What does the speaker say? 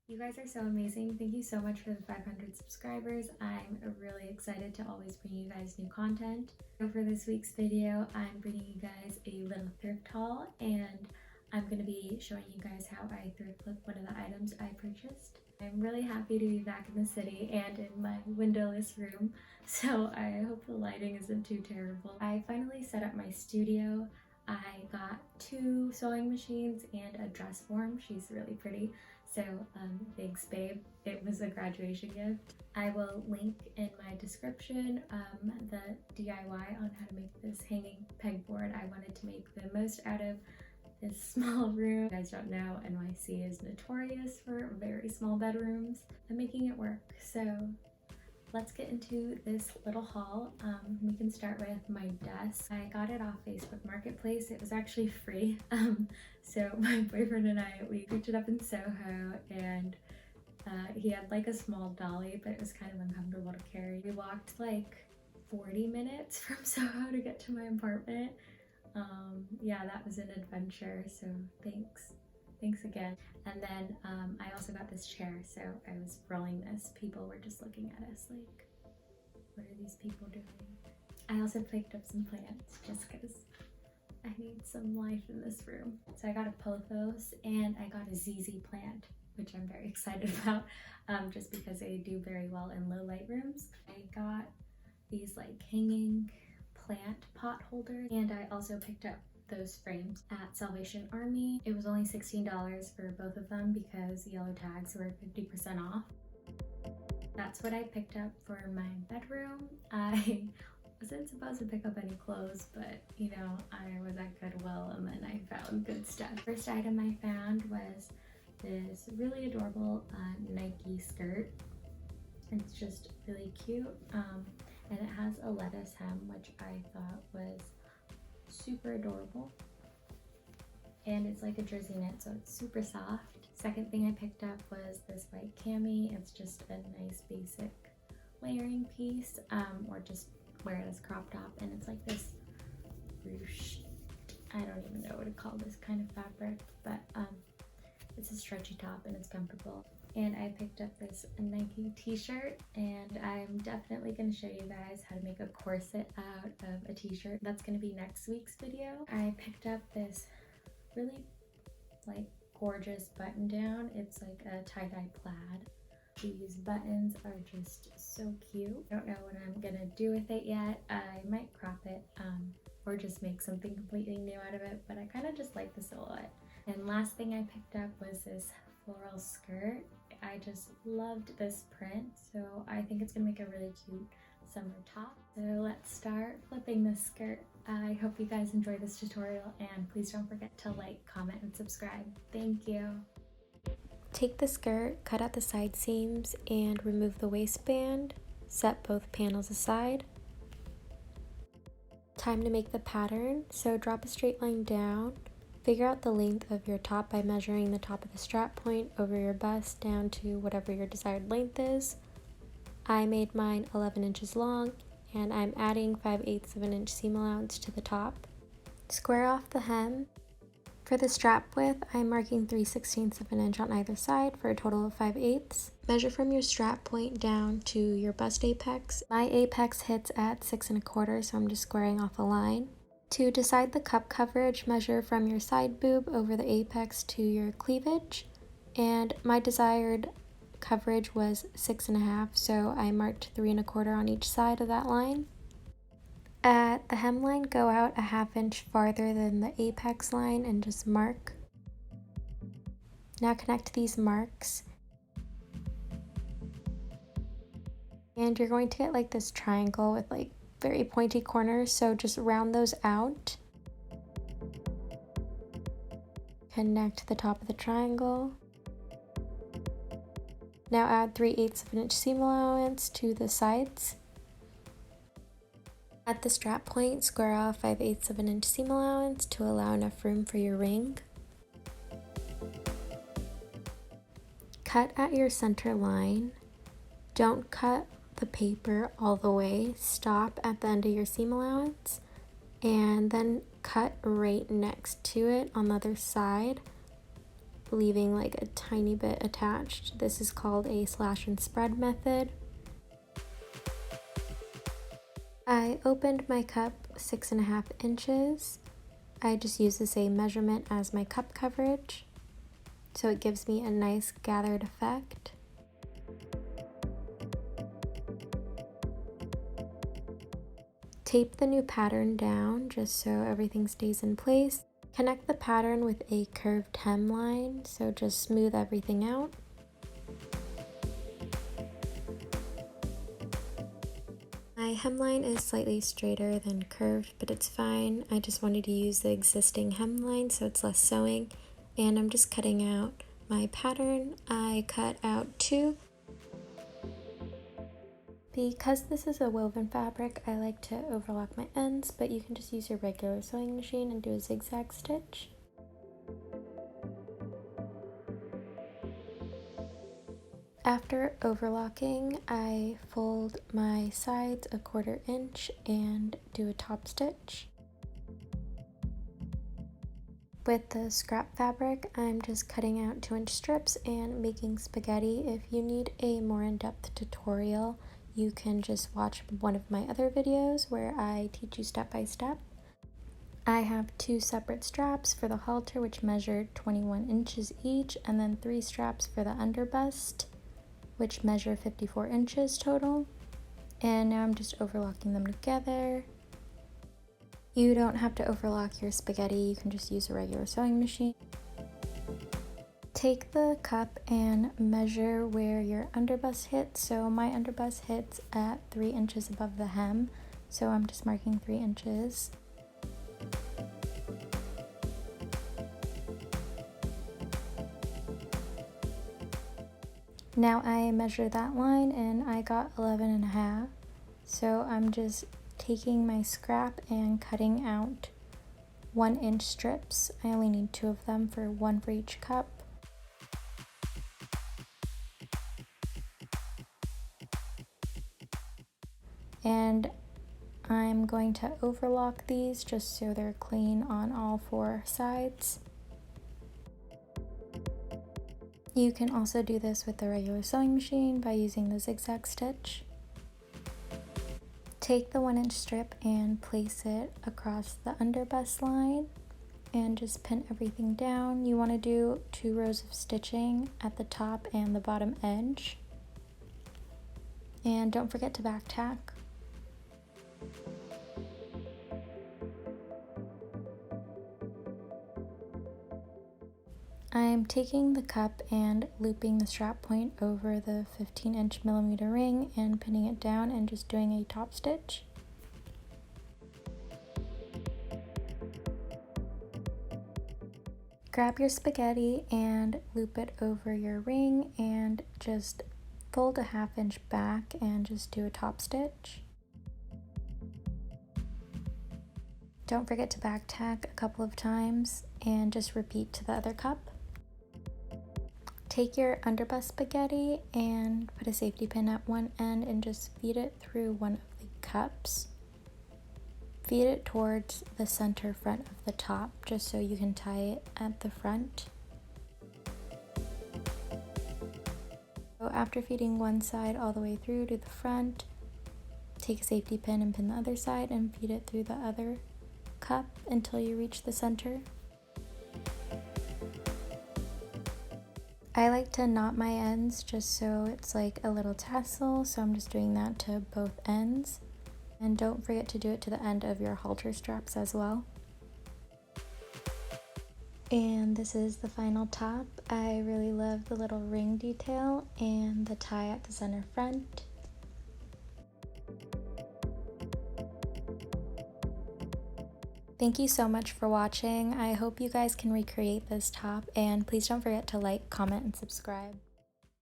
You guys are so amazing. Thank you so much for the 500 subscribers. I'm really excited to always bring you guys new content. So for this week's video, I'm bringing you guys a little thrift haul, and I'm going to be showing you guys how I thrift flip one of the items I purchased. I'm really happy to be back in the city and in my windowless room, so I hope the lighting isn't too terrible. I finally set up my studio. I got 2 sewing machines and a dress form. She's really pretty. So thanks babe, it was a graduation gift. I will link in my description the DIY on how to make this hanging pegboard. I wanted to make the most out of this small room. If you guys don't know, NYC is notorious for very small bedrooms. I'm making it work. So let's get into this little haul. We can start with my desk. I got it off Facebook Marketplace. It was actually free. So my boyfriend and I, we picked it up in Soho, and he had like a small dolly, but it was kind of uncomfortable to carry. We walked like 40 minutes from Soho to get to my apartment. Yeah, that was an adventure, so thanks again. And then I also got this chair, so I was rolling this. People were just looking at us like, what are these people doing? I also picked up some plants just because I need some life in this room. So I got a pothos and I got a ZZ plant, which I'm very excited about, just because they do very well in low light rooms. I got these like hanging plant pot holders, and I also picked up those frames at Salvation Army. It was only $16 for both of them because yellow tags were 50% off. That's what I picked up for my bedroom. I wasn't supposed to pick up any clothes, but you know, I was at Goodwill and then I found good stuff. First item I found was this really adorable Nike skirt. It's just really cute, and it has a lettuce hem, which I thought was super adorable. And it's like a jersey knit, so it's super soft. Second thing I picked up was this white cami. It's just a nice basic layering piece, or just wear it as a crop top, and it's like this ruched, I don't even know what to call this kind of fabric, but it's a stretchy top and it's comfortable. And I picked up this Nike t-shirt, and I'm definitely going to show you guys how to make a corset out of a t-shirt. That's going to be next week's video. I picked up this really like gorgeous button down. It's like a tie-dye plaid. These buttons are just so cute. I don't know what I'm gonna do with it yet. I might crop it or just make something completely new out of it, but I kind of just like the silhouette. And last thing I picked up was this floral skirt. I just loved this print, so I think it's gonna make a really cute summer top. So let's start flipping this skirt. I hope you guys enjoy this tutorial, and please don't forget to like, comment, and subscribe. Thank you. Take the skirt, cut out the side seams, and remove the waistband. Set both panels aside. Time to make the pattern, so drop a straight line down. Figure out the length of your top by measuring the top of the strap point over your bust down to whatever your desired length is. I made mine 11 inches long, and I'm adding 5/8 of an inch seam allowance to the top. Square off the hem. For the strap width, I'm marking 3/16 of an inch on either side for a total of 5/8. Measure from your strap point down to your bust apex. My apex hits at 6 1/4, so I'm just squaring off a line. To decide the cup coverage, measure from your side boob over the apex to your cleavage, and my desired coverage was 6 1/2, so I marked 3 1/4 on each side of that line. At the hemline, go out a 1/2 inch farther than the apex line and just mark. Now connect these marks. And you're going to get like this triangle with like very pointy corners, so just round those out. Connect the top of the triangle. Now add 3/8 of an inch seam allowance to the sides. At the strap point, square off 5/8 of an inch seam allowance to allow enough room for your ring. Cut at your center line. Don't cut the paper all the way. Stop at the end of your seam allowance and then cut right next to it on the other side, leaving like a tiny bit attached. This is called a slash and spread method. I opened my cup 6.5 inches. I just use the same measurement as my cup coverage, so it gives me a nice gathered effect. Tape the new pattern down just so everything stays in place. Connect the pattern with a curved hemline, so just smooth everything out. My hemline is slightly straighter than curved, but it's fine. I just wanted to use the existing hemline so it's less sewing, and I'm just cutting out my pattern. I cut out 2. Because this is a woven fabric, I like to overlock my ends, but you can just use your regular sewing machine and do a zigzag stitch. After overlocking, I fold my sides 1/4 inch and do a top stitch. With the scrap fabric, I'm just cutting out 2-inch strips and making spaghetti. If you need a more in-depth tutorial, you can just watch one of my other videos where I teach you step by step. I have 2 separate straps for the halter, which measured 21 inches each, and then 3 straps for the underbust, which measure 54 inches total. And now I'm just overlocking them together. You don't have to overlock your spaghetti, you can just use a regular sewing machine. Take the cup and measure where your underbust hits. So my underbust hits at 3 inches above the hem, so I'm just marking 3 inches. Now I measure that line and I got 11.5. So I'm just taking my scrap and cutting out 1-inch strips. I only need 2 of them, for 1 for each cup. And I'm going to overlock these just so they're clean on all 4 sides. You can also do this with the regular sewing machine by using the zigzag stitch. Take the 1-inch strip and place it across the underbust line and just pin everything down. You want to do 2 rows of stitching at the top and the bottom edge. And don't forget to back tack. I'm taking the cup and looping the strap point over the 15-inch millimeter ring and pinning it down and just doing a top stitch. Grab your spaghetti and loop it over your ring and just fold a 1/2 inch back and just do a top stitch. Don't forget to back tack a couple of times and just repeat to the other cup. Take your underbust spaghetti and put a safety pin at one end and just feed it through one of the cups. Feed it towards the center front of the top just so you can tie it at the front. So after feeding one side all the way through to the front, take a safety pin and pin the other side and feed it through the other cup until you reach the center. I like to knot my ends just so it's like a little tassel, so I'm just doing that to both ends. And don't forget to do it to the end of your halter straps as well. And this is the final top. I really love the little ring detail and the tie at the center front. Thank you so much for watching. I hope you guys can recreate this top, and please don't forget to like, comment, and subscribe.